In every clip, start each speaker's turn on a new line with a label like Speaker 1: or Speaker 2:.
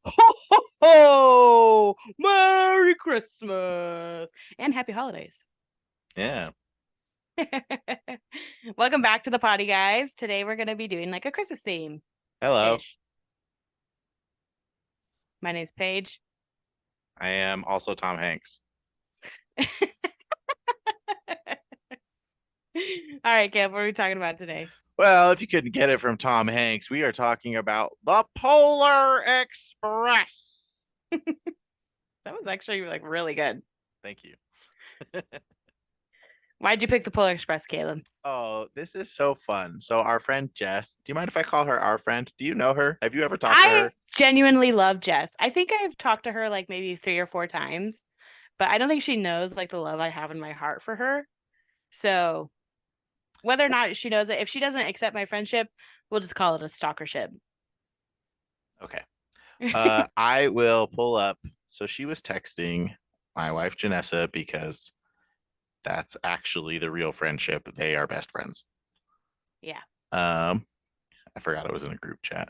Speaker 1: Ho, ho, ho! Merry Christmas and happy holidays.
Speaker 2: Yeah.
Speaker 1: Welcome back to the potty, guys. Today we're going to be doing like a Christmas theme
Speaker 2: Hello.
Speaker 1: ish. My name's Paige.
Speaker 2: I am also Tom Hanks.
Speaker 1: All right, Caleb, what are we talking about today?
Speaker 2: Well, if you couldn't get it from Tom Hanks, we are talking about the Polar Express.
Speaker 1: That was actually like really good.
Speaker 2: Thank you.
Speaker 1: Why'd you pick the Polar Express, Caleb?
Speaker 2: Oh, this is so fun. So, our friend Jess, do you mind if I call her our friend? Do you know her? Have you ever talked to
Speaker 1: I
Speaker 2: her?
Speaker 1: genuinely love Jess. I think I've talked to her like maybe 3 or 4 times, but I don't think she knows like the love I have in my heart for her. So whether or not she knows it, if she doesn't accept my friendship, we'll just call it a stalkership.
Speaker 2: Okay. I will pull up. So, she was texting my wife, Janessa, because that's actually the real friendship. They are best friends.
Speaker 1: Yeah.
Speaker 2: Um, I forgot it was in a group chat.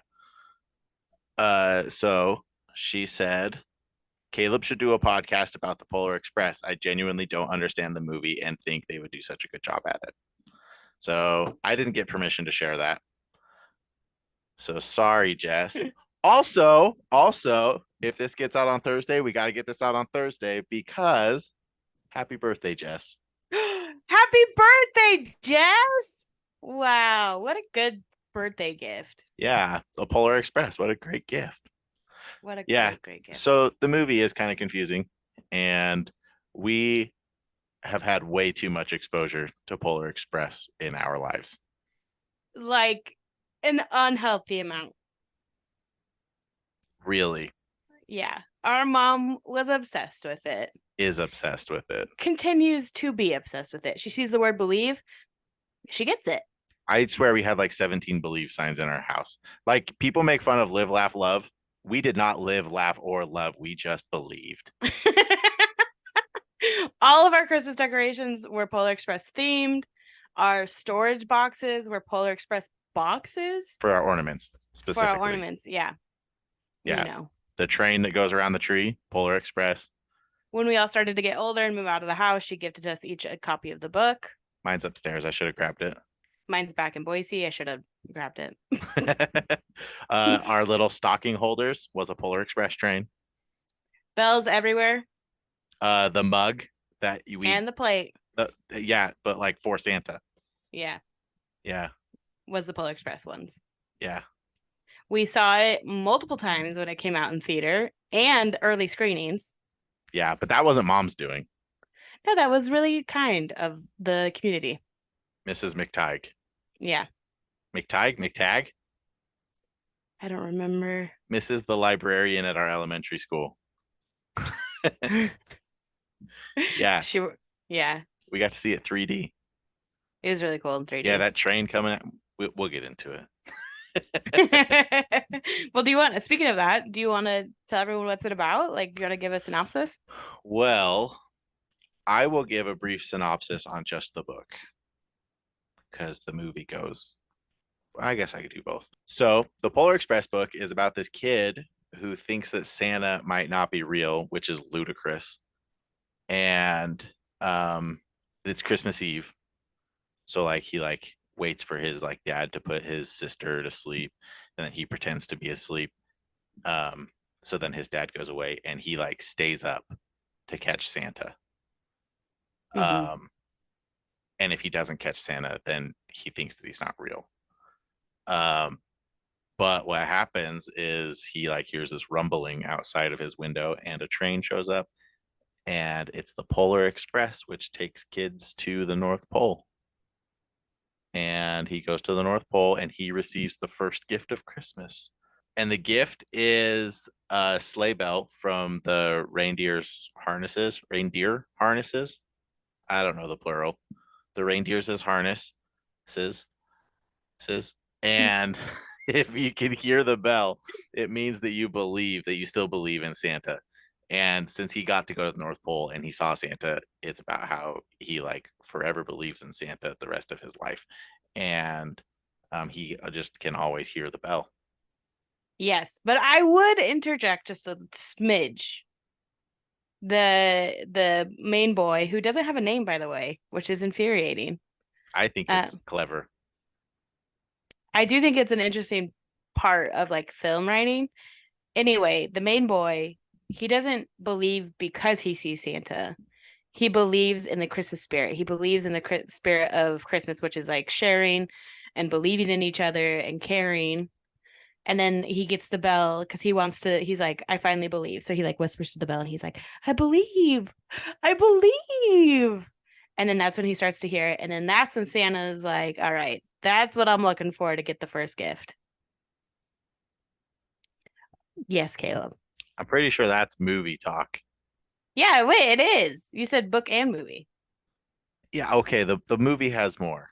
Speaker 2: So she said, Caleb should do a podcast about the Polar Express. I genuinely don't understand the movie and think they would do such a good job at it. So I didn't get permission to share that. So sorry, Jess. Also, if this gets out on Thursday, we got to get this out on Thursday because happy birthday, Jess.
Speaker 1: Happy birthday, Jess! Wow, what a good birthday gift.
Speaker 2: Yeah, the Polar Express. What a great gift.
Speaker 1: What a
Speaker 2: Yeah.
Speaker 1: great, great gift.
Speaker 2: So the movie is kind of confusing, and we have had way too much exposure to Polar Express in our lives.
Speaker 1: Like an unhealthy amount.
Speaker 2: Really
Speaker 1: Yeah. Our mom was obsessed with it.
Speaker 2: is obsessed with it.
Speaker 1: Continues to be obsessed with it. She sees the word believe, she gets it.
Speaker 2: I swear we had like 17 believe signs in our house. Like people make fun of live, laugh, love. We did not live, laugh, or love. We just believed.
Speaker 1: All of our Christmas decorations were Polar Express themed. Our storage boxes were Polar Express boxes
Speaker 2: For our ornaments
Speaker 1: for our
Speaker 2: specifically.
Speaker 1: ornaments. Yeah. You
Speaker 2: Yeah.
Speaker 1: know.
Speaker 2: The train that goes around the tree, Polar Express.
Speaker 1: When we all started to get older and move out of the house, she gifted us each a copy of the book.
Speaker 2: Mine's upstairs. I should have grabbed it.
Speaker 1: Mine's back in Boise. I should have grabbed it.
Speaker 2: Our little stocking holders was a Polar Express train.
Speaker 1: Bells everywhere.
Speaker 2: The mug that we,
Speaker 1: And the plate.
Speaker 2: yeah, but like for Santa.
Speaker 1: Yeah.
Speaker 2: Yeah.
Speaker 1: Was the Polar Express ones.
Speaker 2: Yeah.
Speaker 1: We saw it multiple times when it came out in theater and early screenings.
Speaker 2: Yeah. But that wasn't mom's doing.
Speaker 1: No, that was really kind of the community.
Speaker 2: Mrs. McTighe.
Speaker 1: Yeah.
Speaker 2: McTag?
Speaker 1: I don't remember.
Speaker 2: Mrs. the librarian at our elementary school. Yeah.
Speaker 1: She, yeah,
Speaker 2: We got to see it 3D.
Speaker 1: it was really cool in
Speaker 2: Yeah.
Speaker 1: 3D.
Speaker 2: That train coming out. We'll get into it.
Speaker 1: Well, do you want, speaking of that, do you want to tell everyone what's it about? Like, do you want to give a synopsis?
Speaker 2: Well, I will give a brief synopsis on just the book because the movie goes. I guess I could do both. So, the Polar Express book is about this kid who thinks that Santa might not be real, which is ludicrous. And it's Christmas Eve. So like he like waits for his like dad to put his sister to sleep and then he pretends to be asleep. So then his dad goes away and he like stays up to catch Santa.
Speaker 1: Mm-hmm.
Speaker 2: Um and if he doesn't catch Santa, then he thinks that he's not real. Um but what happens is he like hears this rumbling outside of his window and a train shows up and it's the Polar Express which takes kids to the North Pole. And he goes to the North Pole and he receives the first gift of Christmas. And the gift is a sleigh bell from the reindeer harnesses. I don't know the plural. The reindeers' harnesses. And if you can hear the bell, it means that you believe that you still believe in Santa. And since he got to go to the North Pole and he saw Santa, it's about how he like forever believes in Santa the rest of his life. And he just can always hear the bell.
Speaker 1: Yes, but I would interject just a smidge. The main boy, who doesn't have a name, by the way, which is infuriating.
Speaker 2: I think
Speaker 1: Uh,
Speaker 2: it's clever.
Speaker 1: I do think it's an interesting part of like film writing. Anyway, the main boy, he doesn't believe because he sees Santa. He believes in the Christmas spirit. He believes in the spirit of Christmas, which is like sharing and believing in each other and caring. And then he gets the bell because he wants to, he's like, I finally believe. So he like whispers to the bell and he's like, I believe, I believe. And then that's when he starts to hear it. And then that's when Santa's like, all right, that's what I'm looking for to get the first gift. Yes, Caleb.
Speaker 2: I'm pretty sure that's movie talk.
Speaker 1: Yeah, wait, it is. You said book and movie.
Speaker 2: Yeah, okay. The movie has more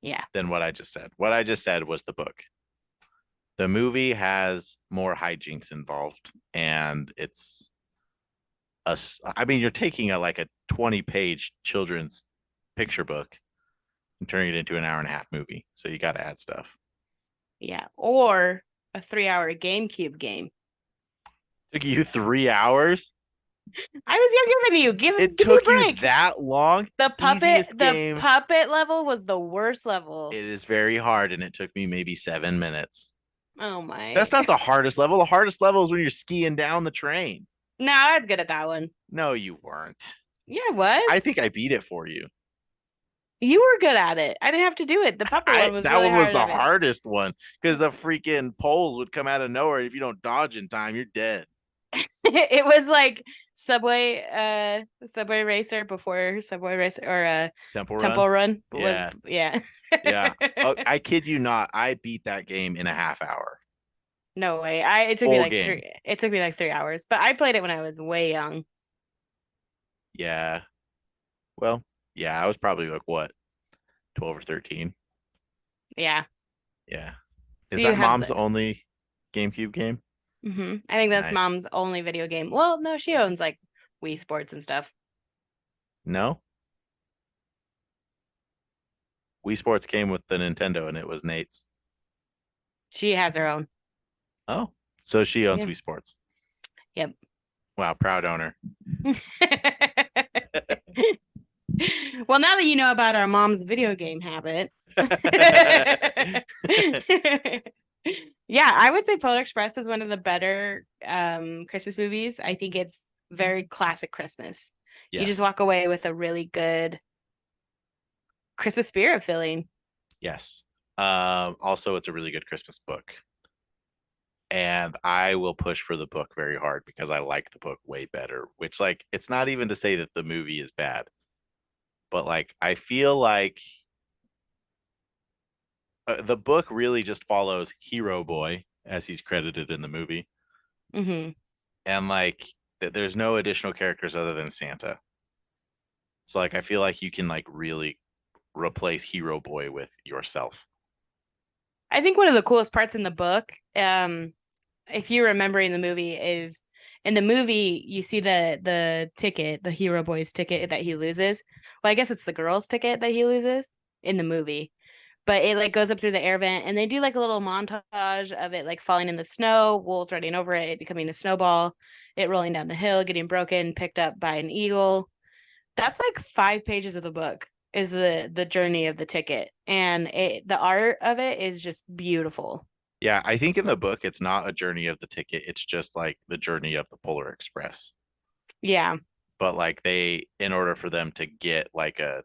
Speaker 1: Yeah.
Speaker 2: than what I just said. What I just said was the book. The movie has more hijinks involved, and it's I mean, you're taking a like a 20-page children's picture book and turning it into an hour and a half movie. So you got to add stuff.
Speaker 1: Yeah. Or a 3 hour GameCube game.
Speaker 2: Took you 3 hours?
Speaker 1: I was younger than you.
Speaker 2: It
Speaker 1: Give me a
Speaker 2: took you
Speaker 1: break.
Speaker 2: that long? Easiest
Speaker 1: The
Speaker 2: game.
Speaker 1: puppet level was the worst level.
Speaker 2: It is very hard, and it took me maybe 7 minutes.
Speaker 1: Oh
Speaker 2: That's
Speaker 1: my.
Speaker 2: not the hardest level. The hardest level is when you're skiing down the train.
Speaker 1: No, I was good at that one.
Speaker 2: No, you weren't.
Speaker 1: Yeah, I
Speaker 2: I
Speaker 1: was.
Speaker 2: think I beat it for you.
Speaker 1: You were good at it. I didn't have to do it. The puppet
Speaker 2: I
Speaker 1: one was
Speaker 2: that
Speaker 1: really
Speaker 2: one was
Speaker 1: hard
Speaker 2: the
Speaker 1: of it.
Speaker 2: hardest one because the freaking poles would come out of nowhere. If you don't dodge in time, you're dead.
Speaker 1: It was like Subway Racer before Subway Racer or
Speaker 2: Temple Run.
Speaker 1: Temple Run was
Speaker 2: Yeah,
Speaker 1: yeah.
Speaker 2: yeah. Oh, I kid you not. I beat that game in a half hour.
Speaker 1: No way. I
Speaker 2: Full game.
Speaker 1: it took me like 3 hours, but I played it when I was way young.
Speaker 2: Yeah. Well, yeah. I was probably like what, 12 or 13.
Speaker 1: Yeah.
Speaker 2: Yeah.
Speaker 1: So
Speaker 2: Is
Speaker 1: you
Speaker 2: that
Speaker 1: have
Speaker 2: mom's
Speaker 1: the
Speaker 2: only GameCube game?
Speaker 1: I think that's
Speaker 2: Nice.
Speaker 1: mom's only video game. Well, no, she owns like Wii Sports and stuff.
Speaker 2: No, Wii Sports came with the Nintendo, and it was Nate's.
Speaker 1: She has her own.
Speaker 2: Oh, so she owns
Speaker 1: Yeah.
Speaker 2: Wii Sports.
Speaker 1: Yep.
Speaker 2: Wow, proud owner.
Speaker 1: Well, now that you know about our mom's video game habit. Yeah, I would say Polar Express is one of the better Christmas movies. I think it's very classic Christmas. You just
Speaker 2: Yes,
Speaker 1: walk away with a really good Christmas spirit feeling.
Speaker 2: yes. Also, it's a really good Christmas book, and I will push for the book very hard because I like the book way better. Which, like, it's not even to say that the movie is bad, but like, I feel like the book really just follows Hero Boy as he's credited in the movie,
Speaker 1: Hmm.
Speaker 2: and like, there's no additional characters other than Santa. So like, I feel like you can like really replace Hero Boy with yourself.
Speaker 1: I think one of the coolest parts in the book, if you're remembering the movie, is in the movie you see the ticket, the Hero Boy's ticket that he loses. Well, I guess it's the girl's ticket that he loses in the movie. But it like goes up through the air vent and they do like a little montage of it like falling in the snow, wolves running over it, it becoming a snowball, it rolling down the hill, getting broken, picked up by an eagle. That's like 5 pages of the book is the journey of the ticket. And the art of it is just beautiful.
Speaker 2: Yeah, I think in the book it's not a journey of the ticket, it's just like the journey of the Polar Express.
Speaker 1: Yeah.
Speaker 2: But like, they, in order for them to get like a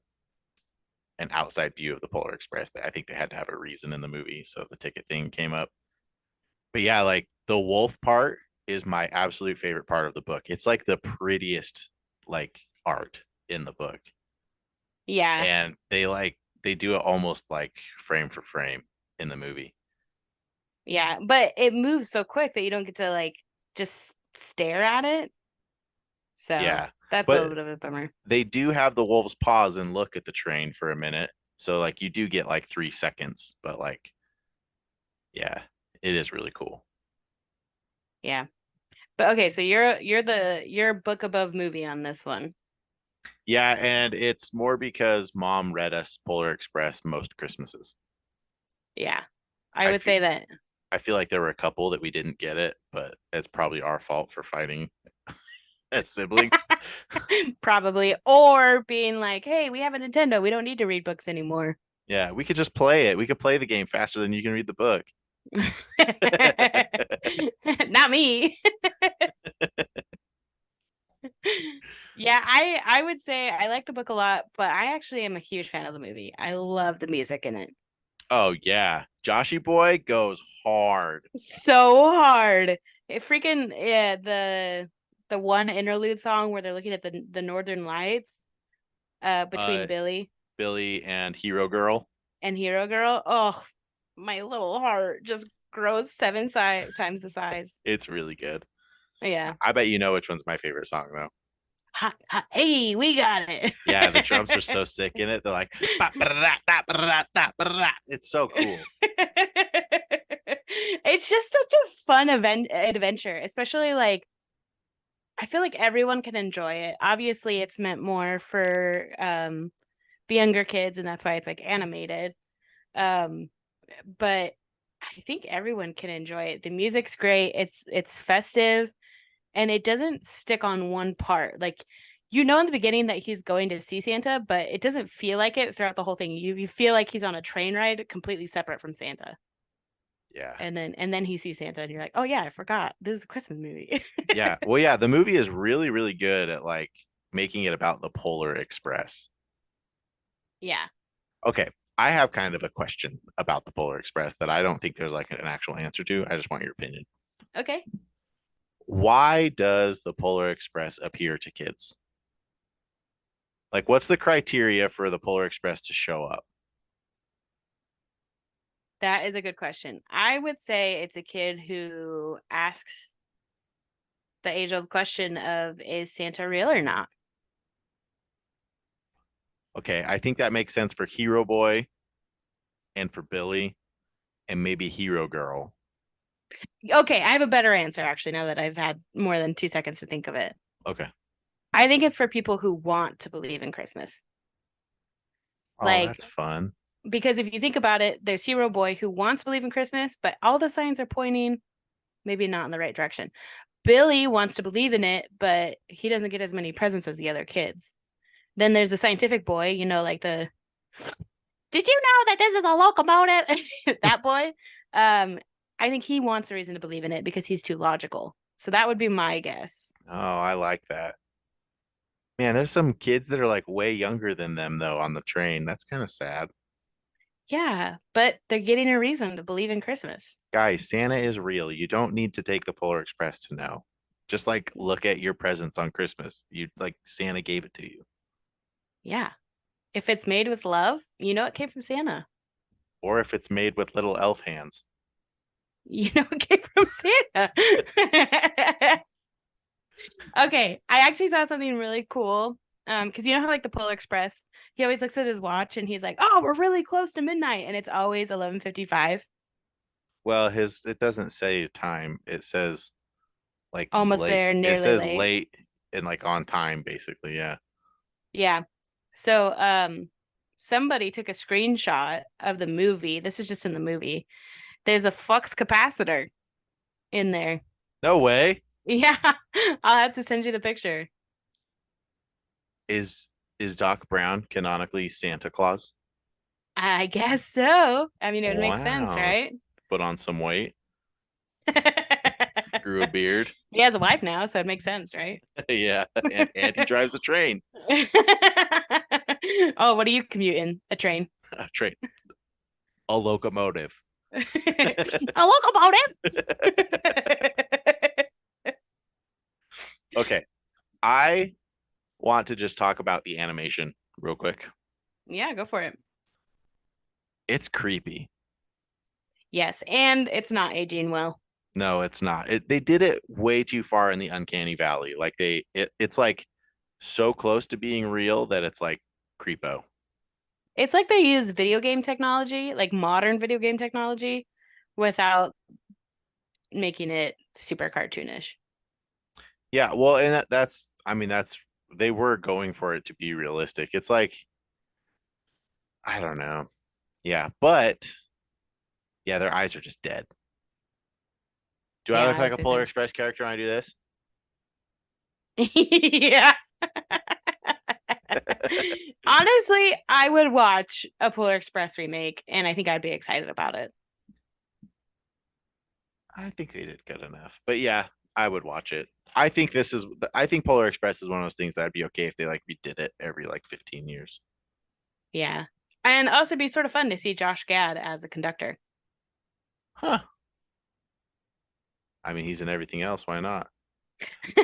Speaker 2: an outside view of the Polar Express, I think they had to have a reason in the movie, so the ticket thing came up. But yeah, like the wolf part is my absolute favorite part of the book. It's like the prettiest like art in the book.
Speaker 1: Yeah.
Speaker 2: And they do it almost like frame for frame in the movie.
Speaker 1: Yeah. But it moves so quick that you don't get to like just stare at it. So
Speaker 2: Yeah.
Speaker 1: that's a little
Speaker 2: But
Speaker 1: bit of a bummer.
Speaker 2: they do have the wolves pause and look at the train for a minute. So like, you do get like 3 seconds, but like, yeah, it is really cool.
Speaker 1: Yeah. But okay, so you're book above movie on this one.
Speaker 2: Yeah, and it's more because mom read us Polar Express most Christmases.
Speaker 1: Yeah. I
Speaker 2: I
Speaker 1: would
Speaker 2: feel
Speaker 1: say that.
Speaker 2: I feel like there were a couple that we didn't get it, but it's probably our fault for fighting as siblings.
Speaker 1: Probably. Or being like, hey, we have a Nintendo. We don't need to read books anymore.
Speaker 2: Yeah, we could just play it. We could play the game faster than you can read the book.
Speaker 1: Not me. Yeah, I would say I like the book a lot, but I actually am a huge fan of the movie. I love the music in it.
Speaker 2: Oh yeah, Joshy Boy goes hard.
Speaker 1: So hard. It freaking yeah, the one interlude song where they're looking at the Northern Lights between
Speaker 2: Uh,
Speaker 1: Billy
Speaker 2: Billy and Hero Girl.
Speaker 1: and Hero Girl. Oh, my little heart just grows times the size.
Speaker 2: It's really good.
Speaker 1: Yeah.
Speaker 2: I bet you know which one's my favorite song though.
Speaker 1: Ha, ha, hey, we got it.
Speaker 2: Yeah, the drums are so sick in it. They're like, it's so cool.
Speaker 1: It's just such a fun adventure, especially like I feel like everyone can enjoy it. Obviously, it's meant more for the younger kids, and that's why it's like animated. Um, but I think everyone can enjoy it. The music's great. It's festive, and it doesn't stick on one part. Like you know in the beginning that he's going to see Santa, but it doesn't feel like it throughout the whole thing. You feel like he's on a train ride completely separate from Santa.
Speaker 2: Yeah.
Speaker 1: And then he sees Santa and you're like, "Oh yeah, I forgot. This is a Christmas movie."
Speaker 2: Yeah. Well, yeah, the movie is really, really good at like making it about the Polar Express.
Speaker 1: Yeah.
Speaker 2: Okay. I have kind of a question about the Polar Express that I don't think there's like an actual answer to. I just want your opinion.
Speaker 1: Okay.
Speaker 2: Why does the Polar Express appear to kids? Like, what's the criteria for the Polar Express to show up?
Speaker 1: That is a good question. I would say it's a kid who asks the age-old question of is Santa real or not?
Speaker 2: Okay, I think that makes sense for Hero Boy and for Billy and maybe Hero Girl.
Speaker 1: Okay, I have a better answer actually now that I've had more than 2 seconds to think of it.
Speaker 2: Okay.
Speaker 1: I think it's for people who want to believe in Christmas.
Speaker 2: Oh,
Speaker 1: Like
Speaker 2: that's fun.
Speaker 1: because if you think about it, there's Hero Boy who wants to believe in Christmas, but all the signs are pointing maybe not in the right direction. Billy wants to believe in it, but he doesn't get as many presents as the other kids. Then there's the scientific boy, like the did you know that this is a locomotive? That boy. I think he wants a reason to believe in it because he's too logical. So that would be my guess.
Speaker 2: Oh, I like that. Man, there's some kids that are like way younger than them though on the train. That's kind of sad.
Speaker 1: Yeah, but they're getting a reason to believe in Christmas.
Speaker 2: Guys, Santa is real. You don't need to take the Polar Express to know. Just like look at your presents on Christmas. You like Santa gave it to you.
Speaker 1: Yeah. If it's made with love, you know it came from Santa.
Speaker 2: Or if it's made with little elf hands.
Speaker 1: You know it came from Santa. Okay, I actually saw something really cool. Because you know how like the Polar Express, he always looks at his watch and he's like, "Oh, we're really close to midnight," and it's always 11:55.
Speaker 2: Well, his it doesn't say time. It says like
Speaker 1: Almost
Speaker 2: late.
Speaker 1: there,
Speaker 2: It
Speaker 1: nearly
Speaker 2: says
Speaker 1: late.
Speaker 2: late and like on time basically. Yeah.
Speaker 1: Yeah. So, somebody took a screenshot of the movie. This is just in the movie. There's a flux capacitor in there.
Speaker 2: No way.
Speaker 1: Yeah, I'll have to send you the picture.
Speaker 2: Is is Doc Brown canonically Santa Claus?
Speaker 1: I guess so. I mean, it would make sense,
Speaker 2: Wow.
Speaker 1: right?
Speaker 2: Put on some weight, grew a beard.
Speaker 1: He has a wife now, so it makes sense, right?
Speaker 2: Yeah. And he drives a train.
Speaker 1: Oh, what are you commuting? A train.
Speaker 2: A train. A locomotive.
Speaker 1: A locomotive.
Speaker 2: Okay. I want to just talk about the animation real quick.
Speaker 1: Yeah, go for it.
Speaker 2: It's creepy.
Speaker 1: Yes, and it's not aging well.
Speaker 2: No, it's not. They did it way too far in the uncanny valley. Like it's like so close to being real that it's like creepo.
Speaker 1: It's like they use video game technology, like modern video game technology, without making it super cartoonish.
Speaker 2: Yeah, well, and that's I mean that's they were going for it to be realistic. It's like I don't know. Yeah, but yeah, their eyes are just dead. Do I
Speaker 1: Yeah,
Speaker 2: look
Speaker 1: I
Speaker 2: like
Speaker 1: would
Speaker 2: a
Speaker 1: say
Speaker 2: Polar
Speaker 1: so.
Speaker 2: Express character when I do this?
Speaker 1: Yeah. Honestly, I would watch a Polar Express remake, and I think I'd be excited about it.
Speaker 2: I think they did good enough. But yeah, I would watch it. I think this is I think Polar Express is one of those things that I'd be okay if they like redid it every like 15 years.
Speaker 1: Yeah. And also it'd be sort of fun to see Josh Gad as a conductor.
Speaker 2: Huh. I mean, he's in everything else. Why not?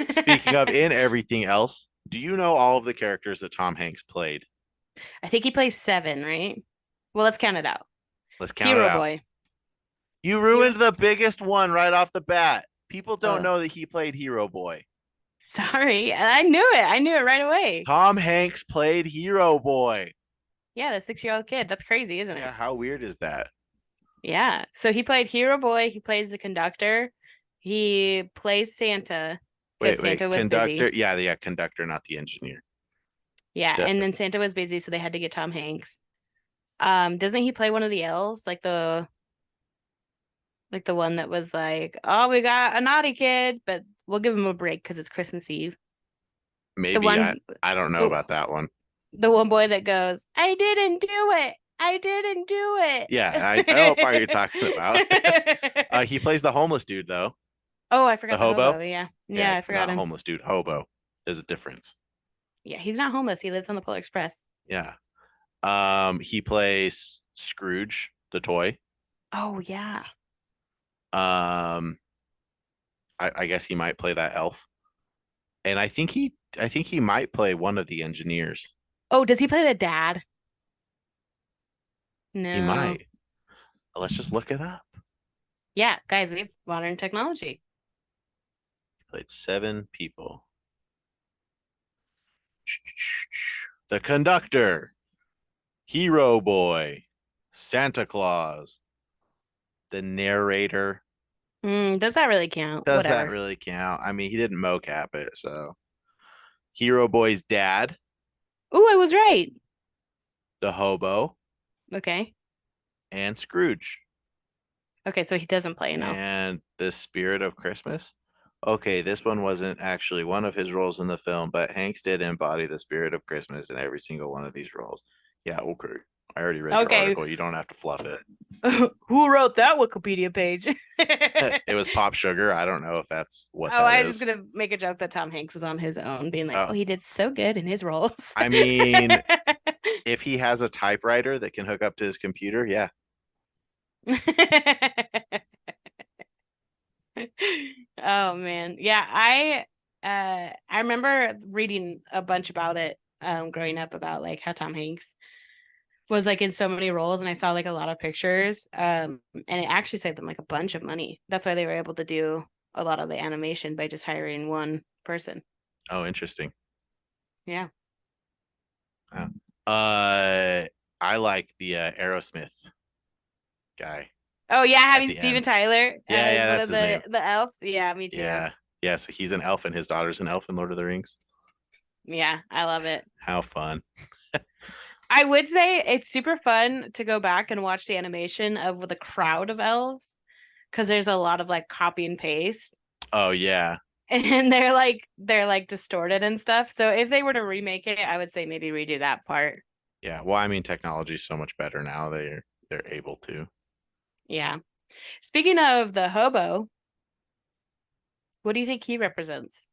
Speaker 2: Speaking of in everything else, do you know all of the characters that Tom Hanks played?
Speaker 1: I think he plays seven, right? Well, let's count it out.
Speaker 2: Let's count it
Speaker 1: Hero
Speaker 2: out.
Speaker 1: Boy.
Speaker 2: You
Speaker 1: Hero.
Speaker 2: ruined the biggest one right off the bat. People don't
Speaker 1: Oh,
Speaker 2: know that he played Hero Boy.
Speaker 1: sorry. I knew it. I knew it right away.
Speaker 2: Tom Hanks played Hero Boy.
Speaker 1: Yeah, the 6-year-old kid. That's crazy, isn't it?
Speaker 2: Yeah, how weird is that?
Speaker 1: Yeah. So he played Hero Boy. He plays the conductor. He plays Santa because
Speaker 2: Wait.
Speaker 1: Santa was
Speaker 2: Conductor.
Speaker 1: busy.
Speaker 2: Yeah, conductor, not the engineer.
Speaker 1: Yeah,
Speaker 2: The,
Speaker 1: and then Santa was busy, so they had to get Tom Hanks. Doesn't he play one of the elves, like the one that was like, "Oh, we got a naughty kid, but we'll give him a break because it's Christmas Eve." The
Speaker 2: maybe
Speaker 1: one,
Speaker 2: I don't know
Speaker 1: the,
Speaker 2: about that one.
Speaker 1: the one boy that goes, "I didn't do it. I didn't do
Speaker 2: Yeah, I know what part you're talking about.
Speaker 1: it."
Speaker 2: He plays the homeless dude though.
Speaker 1: Oh, I
Speaker 2: The
Speaker 1: forgot the
Speaker 2: hobo.
Speaker 1: hobo. Yeah,
Speaker 2: Yeah,
Speaker 1: yeah, I forgot
Speaker 2: not
Speaker 1: him.
Speaker 2: homeless dude. Hobo. There's a difference.
Speaker 1: Yeah, he's not homeless. He lives on the Polar Express.
Speaker 2: Yeah. He plays Scrooge, the toy.
Speaker 1: Oh yeah.
Speaker 2: Um, I guess he might play that elf, and I think he might play one of the engineers.
Speaker 1: Oh, does he play the dad?
Speaker 2: He
Speaker 1: No.
Speaker 2: might. Let's just look it up.
Speaker 1: Yeah, guys, we have modern technology.
Speaker 2: He played 7 people. The conductor, Hero Boy, Santa Claus, the narrator.
Speaker 1: Does that really count?
Speaker 2: Does that
Speaker 1: Whatever.
Speaker 2: really count? I mean, he didn't mocap it, so Hero Boy's dad,
Speaker 1: Oh, I was right.
Speaker 2: the hobo,
Speaker 1: Okay.
Speaker 2: and Scrooge.
Speaker 1: Okay, so he doesn't play enough.
Speaker 2: And the spirit of Christmas. Okay, this one wasn't actually one of his roles in the film, but Hanks did embody the spirit of Christmas in every single one of these roles. Yeah, okay. I already read your
Speaker 1: Okay.
Speaker 2: article. You don't have to fluff it.
Speaker 1: Who wrote that Wikipedia page?
Speaker 2: It was Pop Sugar. I don't know if that's what
Speaker 1: Oh,
Speaker 2: that
Speaker 1: I was just
Speaker 2: is.
Speaker 1: gonna make a joke that Tom Hanks is on his own, being like,
Speaker 2: Oh,
Speaker 1: "Oh, he did so good in his roles."
Speaker 2: I mean, if he has a typewriter that can hook up to his computer, yeah.
Speaker 1: Oh man. Yeah, I remember reading a bunch about it growing up about like how Tom Hanks was like in so many roles and I saw like a lot of pictures and it actually saved them like a bunch of money. That's why they were able to do a lot of the animation by just hiring one person.
Speaker 2: Oh, interesting.
Speaker 1: Yeah.
Speaker 2: Yeah. Uh, I like the Aerosmith guy
Speaker 1: Oh yeah,
Speaker 2: at
Speaker 1: having
Speaker 2: the
Speaker 1: Steven
Speaker 2: end.
Speaker 1: Tyler as
Speaker 2: Yeah,
Speaker 1: one
Speaker 2: that's
Speaker 1: of
Speaker 2: his name.
Speaker 1: the elves. Yeah, me too.
Speaker 2: Yeah. Yeah, so he's an elf and his daughter's an elf in Lord of the Rings.
Speaker 1: Yeah, I love it.
Speaker 2: How fun.
Speaker 1: I would say it's super fun to go back and watch the animation of the crowd of elves because there's a lot of like copy and paste
Speaker 2: Oh yeah.
Speaker 1: and they're like distorted and stuff. So if they were to remake it, I would say maybe redo that part.
Speaker 2: Yeah. Well, I mean technology is so much better now. They're able to.
Speaker 1: Yeah. Speaking of the hobo, what do you think he represents?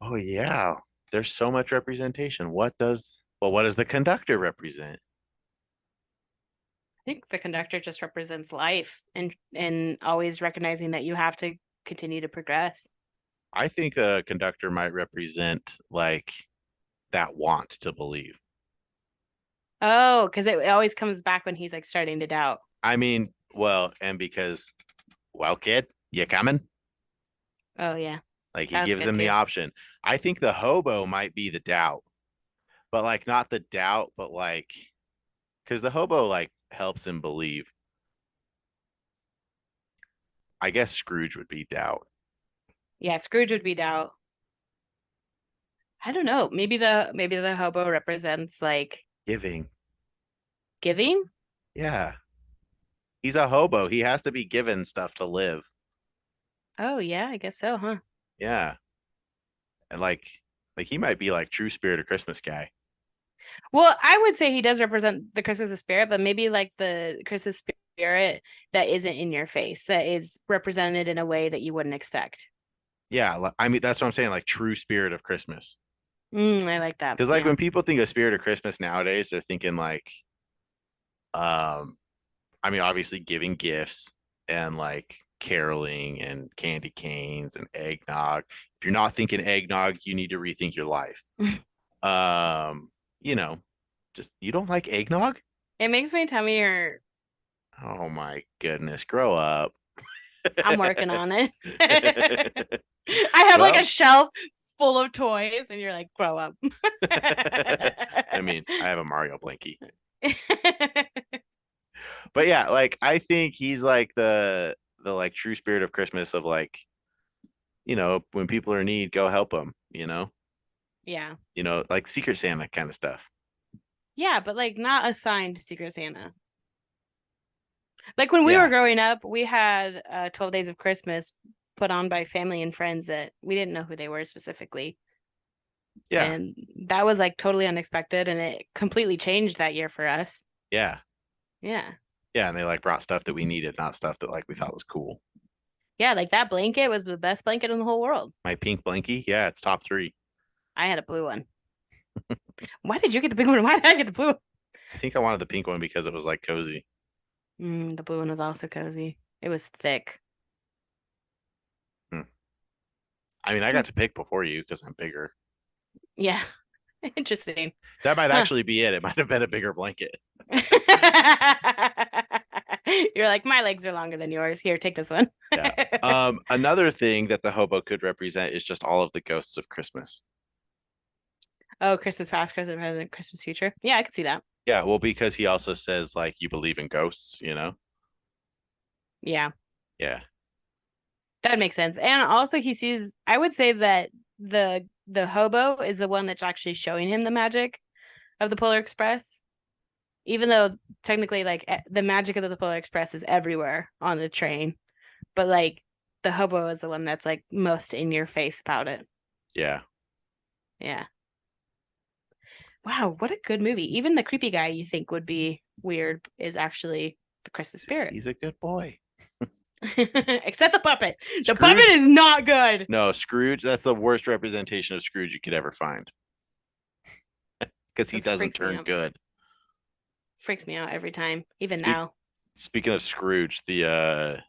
Speaker 2: Oh yeah. There's so much representation. What does the conductor represent?
Speaker 1: I think the conductor just represents life and always recognizing that you have to continue to progress.
Speaker 2: I think a conductor might represent like that want to believe.
Speaker 1: Oh, because it always comes back when he's like starting to doubt.
Speaker 2: I mean, well, and because, well, kid, you coming?
Speaker 1: Oh yeah,
Speaker 2: Like he
Speaker 1: that was
Speaker 2: gives
Speaker 1: good
Speaker 2: him the
Speaker 1: too.
Speaker 2: option. I think the hobo might be the doubt, but like not the doubt, but like because the hobo like helps him believe. I guess Scrooge would be doubt.
Speaker 1: Yeah, Scrooge would be doubt. I don't know. Maybe the hobo represents like
Speaker 2: Giving.
Speaker 1: giving.
Speaker 2: Yeah. He's a hobo. He has to be given stuff to live.
Speaker 1: Oh yeah, I guess so, huh?
Speaker 2: Yeah. And like he might be like true spirit of Christmas guy.
Speaker 1: Well, I would say he does represent the Christmas spirit, but maybe like the Christmas spirit that isn't in your face, that is represented in a way that you wouldn't expect.
Speaker 2: Yeah, I mean that's what I'm saying, like true spirit of Christmas.
Speaker 1: I like that.
Speaker 2: Because like
Speaker 1: Yeah.
Speaker 2: when people think of spirit of Christmas nowadays, they're thinking like, um, I mean, obviously giving gifts and like caroling and candy canes and eggnog. If you're not thinking eggnog, you need to rethink your life. Um, you know, just you don't like eggnog?
Speaker 1: It makes my tummy hurt.
Speaker 2: Oh my goodness, grow up.
Speaker 1: I'm working on it. I have like a
Speaker 2: Well,
Speaker 1: shelf full of toys, and you're like, grow up.
Speaker 2: I mean, I have a Mario blankie. But yeah, like I think he's like the like true spirit of Christmas of like, when people are in need, go help them,
Speaker 1: Yeah.
Speaker 2: like Secret Santa kind of stuff.
Speaker 1: Yeah, but like not assigned Secret Santa. Like when we were
Speaker 2: Yeah.
Speaker 1: growing up, we had 12 Days of Christmas put on by family and friends that we didn't know who they were specifically.
Speaker 2: Yeah.
Speaker 1: And that was like totally unexpected and it completely changed that year for us.
Speaker 2: Yeah.
Speaker 1: Yeah.
Speaker 2: Yeah, and they like brought stuff that we needed, not stuff that like we thought was cool.
Speaker 1: Yeah, like that blanket was the best blanket in the whole world.
Speaker 2: My pink blankie, yeah, it's top 3.
Speaker 1: I had a blue one. Why did you get the big one? Why did I get the blue one?
Speaker 2: I think I wanted the pink one because it was like cozy.
Speaker 1: The blue one was also cozy. It was thick.
Speaker 2: Hmm. I mean, I
Speaker 1: Hmm.
Speaker 2: got to pick before you because I'm bigger.
Speaker 1: Yeah. Interesting.
Speaker 2: That might
Speaker 1: Huh.
Speaker 2: actually be it. It might have been a bigger blanket.
Speaker 1: You're like, my legs are longer than yours. Here, take this one.
Speaker 2: Yeah. Another thing that the hobo could represent is just all of the ghosts of Christmas.
Speaker 1: Oh, Christmas past, Christmas present, Christmas future. Yeah, I could see that.
Speaker 2: Yeah, well, because he also says like you believe in ghosts.
Speaker 1: Yeah,
Speaker 2: Yeah.
Speaker 1: that would make sense. And also, he sees. I would say that the hobo is the one that's actually showing him the magic of the Polar Express, even though technically, like the magic of the Polar Express is everywhere on the train, but like the hobo is the one that's like most in your face about it.
Speaker 2: Yeah.
Speaker 1: Yeah. Wow, what a good movie. Even the creepy guy you think would be weird is actually the Christmas spirit.
Speaker 2: He's a good boy.
Speaker 1: Except the puppet. The puppet
Speaker 2: Scrooge?
Speaker 1: is not good.
Speaker 2: No, Scrooge, that's the worst representation of Scrooge you could ever find because he
Speaker 1: This
Speaker 2: doesn't
Speaker 1: freaks me
Speaker 2: turn
Speaker 1: out.
Speaker 2: good.
Speaker 1: Freaks me out every time, even
Speaker 2: Speak
Speaker 1: now.
Speaker 2: Speaking of Scrooge, the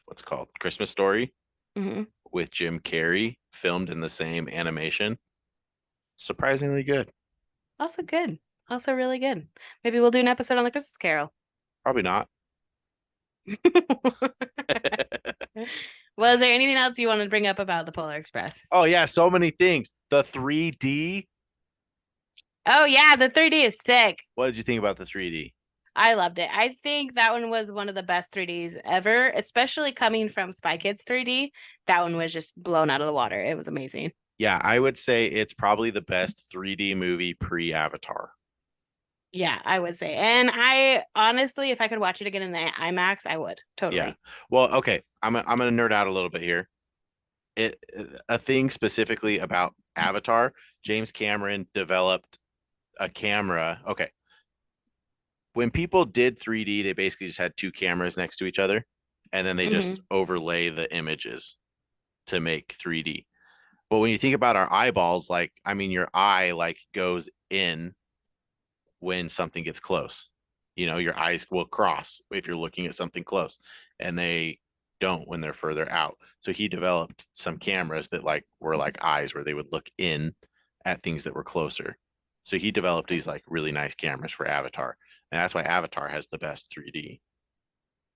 Speaker 2: what's it called? Christmas Story
Speaker 1: Hmm.
Speaker 2: with Jim Carrey filmed in the same animation. Surprisingly good.
Speaker 1: Also good. Also really good. Maybe we'll do an episode on the Christmas Carol.
Speaker 2: Probably not.
Speaker 1: Well, is there anything else you want to bring up about the Polar Express?
Speaker 2: Oh yeah, so many things. The 3D.
Speaker 1: Oh yeah, the 3D is sick.
Speaker 2: What did you think about the 3D?
Speaker 1: I loved it. I think that one was one of the best 3Ds ever, especially coming from Spy Kids 3D. That one was just blown out of the water. It was amazing.
Speaker 2: Yeah, I would say it's probably the best 3D movie pre-Avatar.
Speaker 1: Yeah, I would say. And I honestly, if I could watch it again in the IMAX, I would.
Speaker 2: Yeah.
Speaker 1: Totally.
Speaker 2: Well, okay. I'm gonna nerd out a little bit here. A thing specifically about Avatar, James Cameron developed a camera. Okay. When people did 3D, they basically just had 2 cameras next to each other, and then they just
Speaker 1: Hmm.
Speaker 2: overlay the images to make 3D. But when you think about our eyeballs, like, I mean, your eye like goes in when something gets close. Your eyes will cross if you're looking at something close, and they don't when they're further out. So he developed some cameras that like were like eyes where they would look in at things that were closer. So he developed these like really nice cameras for Avatar. And that's why Avatar has the best 3D.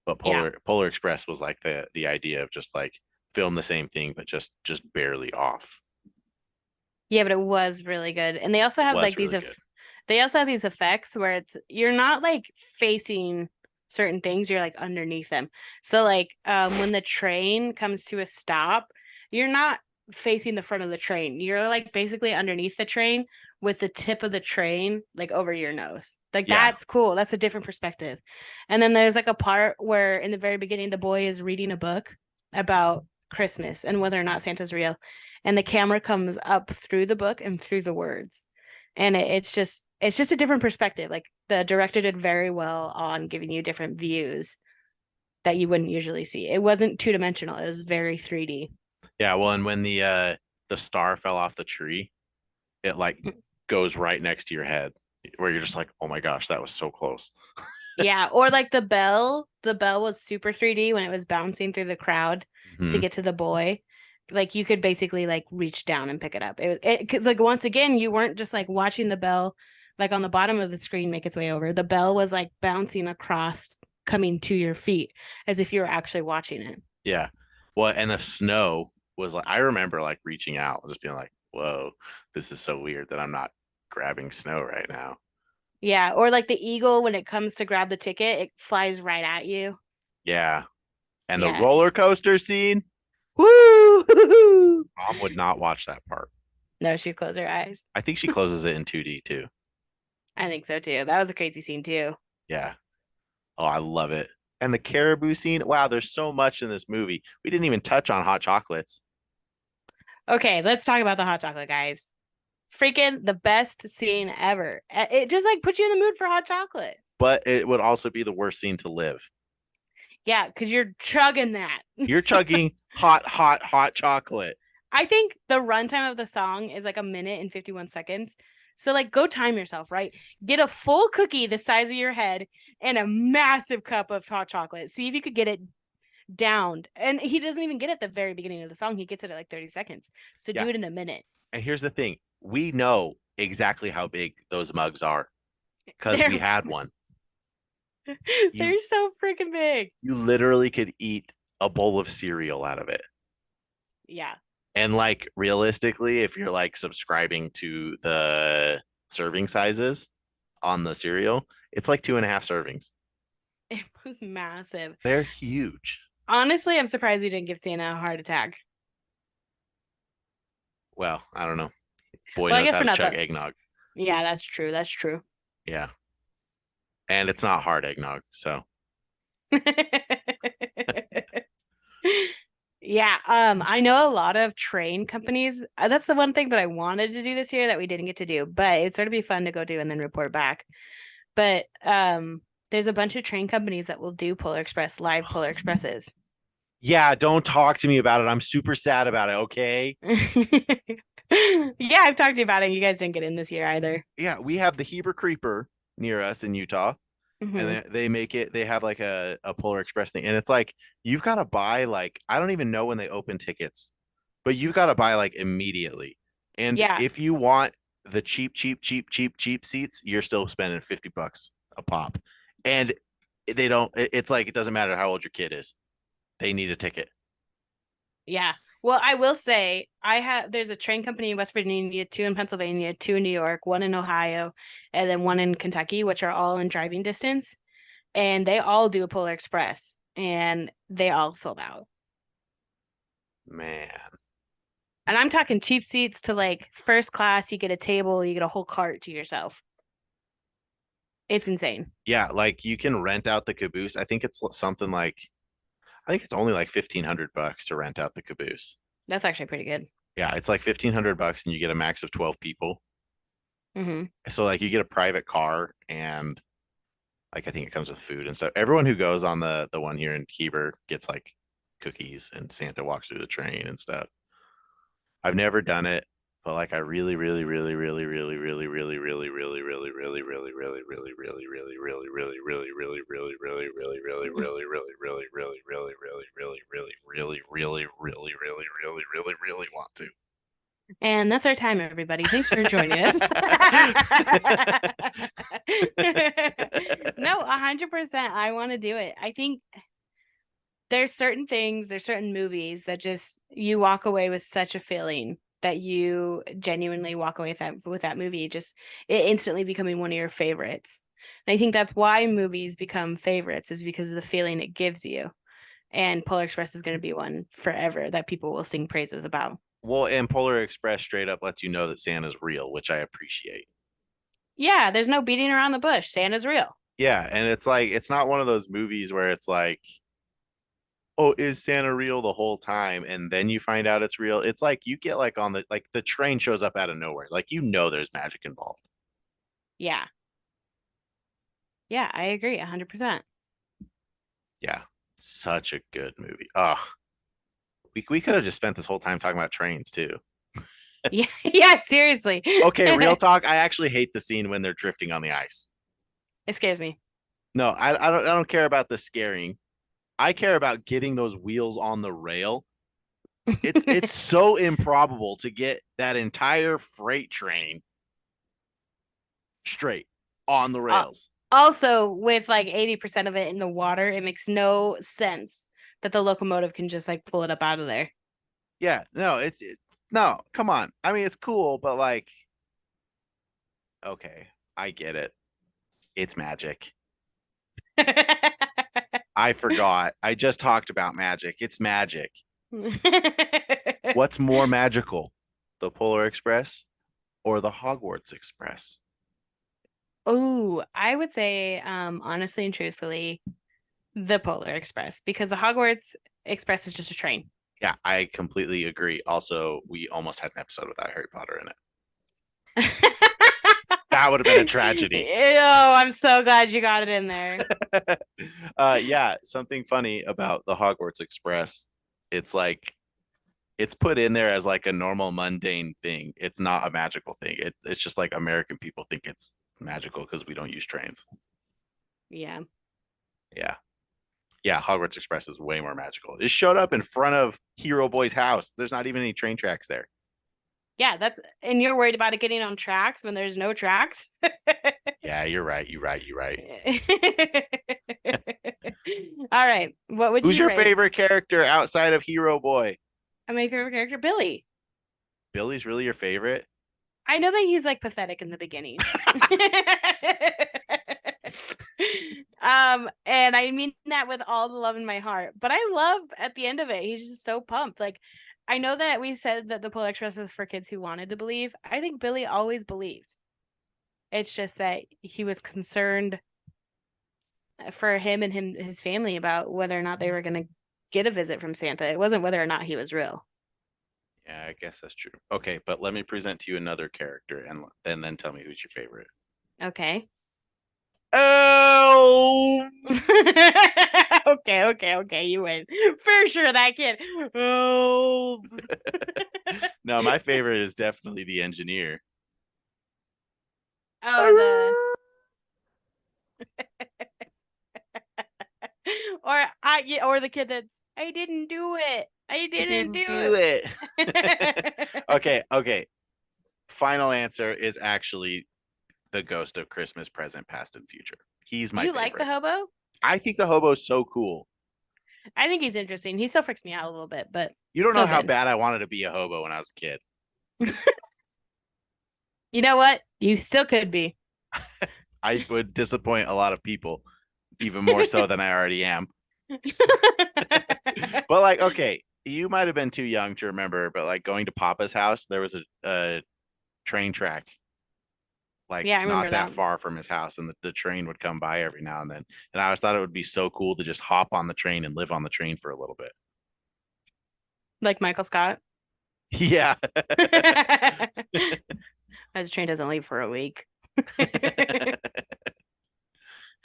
Speaker 2: But
Speaker 1: Yeah.
Speaker 2: Polar Express was like the idea of just like film the same thing but just barely off.
Speaker 1: Yeah, but it was really good. And
Speaker 2: It was really good.
Speaker 1: they also have these effects where it's you're not like facing certain things, you're like underneath them. So like when the train comes to a stop, you're not facing the front of the train. You're like basically underneath the train with the tip of the train like over your nose. Like
Speaker 2: Yeah.
Speaker 1: that's cool. That's a different perspective. And then there's like a part where in the very beginning the boy is reading a book about Christmas and whether or not Santa's real. And the camera comes up through the book and through the words. And it's just a different perspective. Like the director did very well on giving you different views that you wouldn't usually see. It wasn't two dimensional. It was very 3D.
Speaker 2: Yeah, well, and when the star fell off the tree, it like goes right next to your head, where you're just like, oh my gosh, that was so close.
Speaker 1: Yeah, or like the bell was super 3D when it was bouncing through the crowd to
Speaker 2: Hmm.
Speaker 1: get to the boy. Like you could basically like reach down and pick it up. Cause like once again, you weren't just like watching the bell like on the bottom of the screen make its way over. The bell was like bouncing across, coming to your feet as if you were actually watching it.
Speaker 2: Yeah. Well, and the snow was like, I remember like reaching out and just being like, whoa, this is so weird that I'm not grabbing snow right now.
Speaker 1: Yeah, or like the eagle when it comes to grab the ticket, it flies right at you.
Speaker 2: Yeah. And the
Speaker 1: Yeah.
Speaker 2: roller coaster scene,
Speaker 1: Woo!
Speaker 2: mom would not watch that part.
Speaker 1: No, she closed her eyes.
Speaker 2: I think she closes it in 2D too.
Speaker 1: I think so too. That was a crazy scene too.
Speaker 2: Yeah. Oh, I love it. And the caribou scene, wow, there's so much in this movie. We didn't even touch on hot chocolates,
Speaker 1: Okay, let's talk about the hot chocolate, guys. Freaking the best scene ever. It just like puts you in the mood for hot chocolate.
Speaker 2: but it would also be the worst scene to live.
Speaker 1: Yeah, because you're chugging that.
Speaker 2: You're chugging hot, hot, hot chocolate.
Speaker 1: I think the runtime of the song is like a minute and 51 seconds. So like go time yourself, right? Get a full cookie the size of your head and a massive cup of hot chocolate. See if you could get it downed. And he doesn't even get it at the very beginning of the song. He gets it at like 30 seconds. So
Speaker 2: Yeah.
Speaker 1: do it in a minute.
Speaker 2: And here's the thing, we know exactly how big those mugs are because we
Speaker 1: They're
Speaker 2: had one. You
Speaker 1: they're so freaking big.
Speaker 2: you literally could eat a bowl of cereal out of it.
Speaker 1: Yeah.
Speaker 2: And like realistically, if you're like subscribing to the serving sizes on the cereal, it's like 2.5 servings.
Speaker 1: It was massive.
Speaker 2: They're huge.
Speaker 1: Honestly, I'm surprised we didn't give Santa a heart attack.
Speaker 2: Well, I don't know. Boy
Speaker 1: Well, I
Speaker 2: knows
Speaker 1: guess
Speaker 2: how
Speaker 1: we're
Speaker 2: to
Speaker 1: not
Speaker 2: chug
Speaker 1: the.
Speaker 2: eggnog.
Speaker 1: Yeah, that's true. That's true.
Speaker 2: Yeah. And it's not hard eggnog. So
Speaker 1: Yeah, I know a lot of train companies. That's the one thing that I wanted to do this year that we didn't get to do, but it's sort of be fun to go do and then report back. But there's a bunch of train companies that will do Polar Express live Polar Expresses.
Speaker 2: yeah, don't talk to me about it. I'm super sad about it. Okay.
Speaker 1: Yeah, I've talked to you about it. You guys didn't get in this year either.
Speaker 2: Yeah, we have the Heber Creeper near us in Utah, and
Speaker 1: Hmm.
Speaker 2: they make it. They have like a Polar Express thing, and it's like you've got to buy like I don't even know when they open tickets, but you've got to buy like immediately. And
Speaker 1: Yeah,
Speaker 2: if you want the cheap seats, you're still spending $50 a pop, and they don't. It's like it doesn't matter how old your kid is; they need a ticket.
Speaker 1: yeah. Well, I will say there's a train company in West Virginia, two in Pennsylvania, two in New York, one in Ohio, and then one in Kentucky, which are all in driving distance. And they all do a Polar Express and they all sold out.
Speaker 2: Man,
Speaker 1: And I'm talking cheap seats to like first class, you get a table, you get a whole cart to yourself. It's insane.
Speaker 2: yeah, like you can rent out the caboose. I think it's something like I think it's only like $1,500 to rent out the caboose.
Speaker 1: That's actually pretty good.
Speaker 2: Yeah, it's like $1,500 and you get a max of 12 people.
Speaker 1: Hmm.
Speaker 2: So like you get a private car and like I think it comes with food and stuff. Everyone who goes on the one here in Heber gets like cookies and Santa walks through the train and stuff. I've never done it, but like I really want to.
Speaker 1: And that's our time, everybody. Thanks for joining us. No, 100%. I want to do it. I think there's certain things, there's certain movies that just you walk away with such a feeling that you genuinely walk away with that movie, just it instantly becoming one of your favorites. And I think that's why movies become favorites is because of the feeling it gives you. And Polar Express is going to be one forever that people will sing praises about.
Speaker 2: Well, and Polar Express straight up lets you know that Santa's real, which I appreciate.
Speaker 1: Yeah, there's no beating around the bush. Santa's real.
Speaker 2: Yeah, and it's like it's not one of those movies where it's like oh, is Santa real the whole time? And then you find out it's real. It's like you get like on the like the train shows up out of nowhere. Like you know there's magic involved.
Speaker 1: Yeah. Yeah, I agree 100%.
Speaker 2: Yeah. Such a good movie. Oh, we could have just spent this whole time talking about trains too.
Speaker 1: Yeah, yeah, seriously.
Speaker 2: Okay, real
Speaker 1: It
Speaker 2: talk. I actually hate the scene when they're drifting on the ice.
Speaker 1: scares me.
Speaker 2: No, I don't care about the scaring. I care about getting those wheels on the rail. It's so improbable to get that entire freight train straight on the
Speaker 1: Uh,
Speaker 2: rails.
Speaker 1: Also, with like 80% of it in the water, it makes no sense that the locomotive can just like pull it up out of there.
Speaker 2: Yeah, no, no, come on. I mean, it's cool, but like, okay, I get it. It's magic. I forgot. I just talked about magic. It's magic. What's more magical, the Polar Express or the Hogwarts Express?
Speaker 1: Oh, I would say, honestly and truthfully, the Polar Express because the Hogwarts Express is just a train.
Speaker 2: Yeah, I completely agree. Also, we almost had an episode without Harry Potter in it. That would have been a tragedy.
Speaker 1: Oh, I'm so glad you got it in there.
Speaker 2: Yeah, something funny about the Hogwarts Express. It's like it's put in there as like a normal mundane thing. It's not a magical thing. It's just like American people think it's magical because we don't use trains.
Speaker 1: Yeah.
Speaker 2: Yeah. Yeah, Hogwarts Express is way more magical. It showed up in front of Hero Boy's house. There's not even any train tracks there.
Speaker 1: Yeah, and you're worried about it getting on tracks when there's no tracks.
Speaker 2: Yeah, you're right. You're right. You're right.
Speaker 1: All right. What would
Speaker 2: Who's
Speaker 1: you
Speaker 2: your
Speaker 1: rate?
Speaker 2: favorite character outside of Hero Boy?
Speaker 1: My favorite character, Billy.
Speaker 2: Billy's really your favorite?
Speaker 1: I know that he's like pathetic in the beginning. And I mean that with all the love in my heart. But I love at the end of it, he's just so pumped. Like I know that we said that the Polar Express was for kids who wanted to believe. I think Billy always believed. It's just that he was concerned for him and his family about whether or not they were going to get a visit from Santa. It wasn't whether or not he was real.
Speaker 2: Yeah, I guess that's true. Okay, but let me present to you another character and then tell me who's your favorite.
Speaker 1: Okay.
Speaker 2: Oh,
Speaker 1: Okay. You win for sure. That kid. Oh,
Speaker 2: no, my favorite is definitely the engineer.
Speaker 1: oh, or the kid that's I didn't do it. I
Speaker 2: I
Speaker 1: didn't
Speaker 2: didn't
Speaker 1: do
Speaker 2: do it.
Speaker 1: it.
Speaker 2: Okay. Final answer is actually the Ghost of Christmas Present, Past, and Future. He's my
Speaker 1: You like the
Speaker 2: favorite.
Speaker 1: hobo?
Speaker 2: I think the hobo's so cool.
Speaker 1: I think he's interesting. He still freaks me out a little bit, but
Speaker 2: You don't know
Speaker 1: still
Speaker 2: how
Speaker 1: good.
Speaker 2: bad I wanted to be a hobo when I was a kid.
Speaker 1: You know what? You still could be.
Speaker 2: I would disappoint a lot of people, even more so than I already am. But like, okay, you might have been too young to remember, but like going to Papa's house, there was a train track like
Speaker 1: Yeah, I remember
Speaker 2: not that
Speaker 1: that.
Speaker 2: far from his house, and the train would come by every now and then. And I always thought it would be so cool to just hop on the train and live on the train for a little bit.
Speaker 1: Like Michael Scott.
Speaker 2: Yeah.
Speaker 1: His train doesn't leave for a week.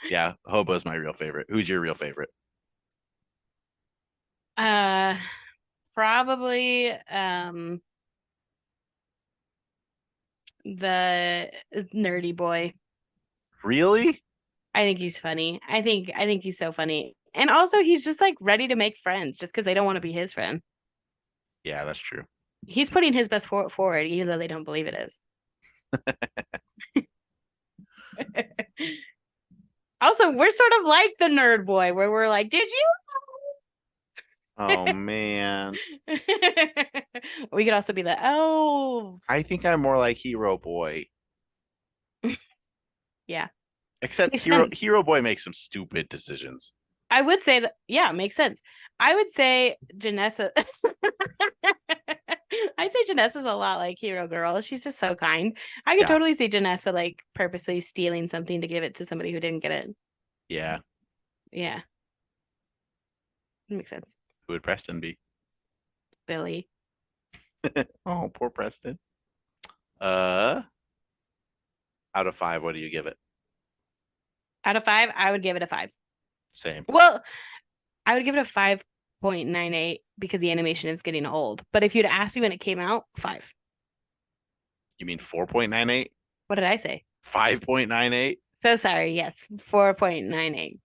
Speaker 2: Yeah, Hobo's my real favorite. Who's your real favorite?
Speaker 1: uh Probably the nerdy boy.
Speaker 2: Really?
Speaker 1: I think he's funny. I think he's so funny. And also he's just like ready to make friends just because they don't want to be his friend.
Speaker 2: Yeah, that's true.
Speaker 1: He's putting his best forward, even though they don't believe it is. Also, we're sort of like the nerd boy, where we're like, "Did
Speaker 2: Oh
Speaker 1: you?"
Speaker 2: man.
Speaker 1: We could also be the elves.
Speaker 2: I think I'm more like Hero Boy.
Speaker 1: Yeah,
Speaker 2: Except
Speaker 1: makes sense.
Speaker 2: Hero Boy makes some stupid decisions.
Speaker 1: I would say that. Yeah, makes sense. I would say Janessa. I'd say Janessa's a lot like Hero Girl. She's just so kind. I could
Speaker 2: Yeah.
Speaker 1: totally see Janessa like purposely stealing something to give it to somebody who didn't get it.
Speaker 2: Yeah.
Speaker 1: Yeah. Makes sense.
Speaker 2: Who would Preston be?
Speaker 1: Billy.
Speaker 2: Oh, poor Preston. Out of 5, what do you give it?
Speaker 1: Out of 5, I would give it a 5.
Speaker 2: Same.
Speaker 1: Well, I would give it a 5.98 because the animation is getting old. But if you'd asked me when it came out, 5.
Speaker 2: You mean 4.98?
Speaker 1: What did I say?
Speaker 2: 5.98?
Speaker 1: So sorry. Yes, 4.98.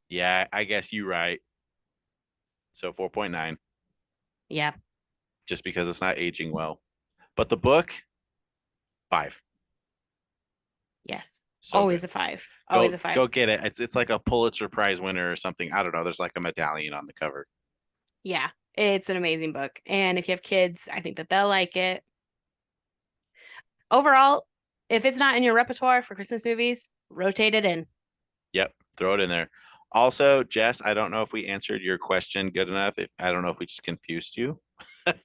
Speaker 2: Yeah, I guess you're right. So 4.9,
Speaker 1: Yeah.
Speaker 2: just because it's not aging well. But the book, 5.
Speaker 1: Yes.
Speaker 2: So
Speaker 1: Always
Speaker 2: good.
Speaker 1: a 5.
Speaker 2: Go
Speaker 1: Always a 5.
Speaker 2: go get it. It's like a Pulitzer Prize winner or something. I don't know. There's like a medallion on the cover.
Speaker 1: Yeah. It's an amazing book. And if you have kids, I think that they'll like it. Overall, if it's not in your repertoire for Christmas movies, rotate it in.
Speaker 2: Yep, throw it in there. Also, Jess, I don't know if we answered your question good enough. If I don't know if we just confused you.
Speaker 1: But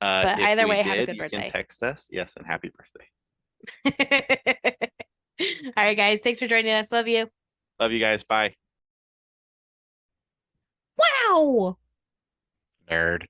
Speaker 2: If
Speaker 1: either
Speaker 2: we
Speaker 1: way, have a
Speaker 2: did,
Speaker 1: good
Speaker 2: you can
Speaker 1: birthday.
Speaker 2: text us. Yes, and happy birthday.
Speaker 1: All right, guys. Thanks for joining us. Love you.
Speaker 2: Love you guys. Bye.
Speaker 1: Wow.
Speaker 2: Nerd.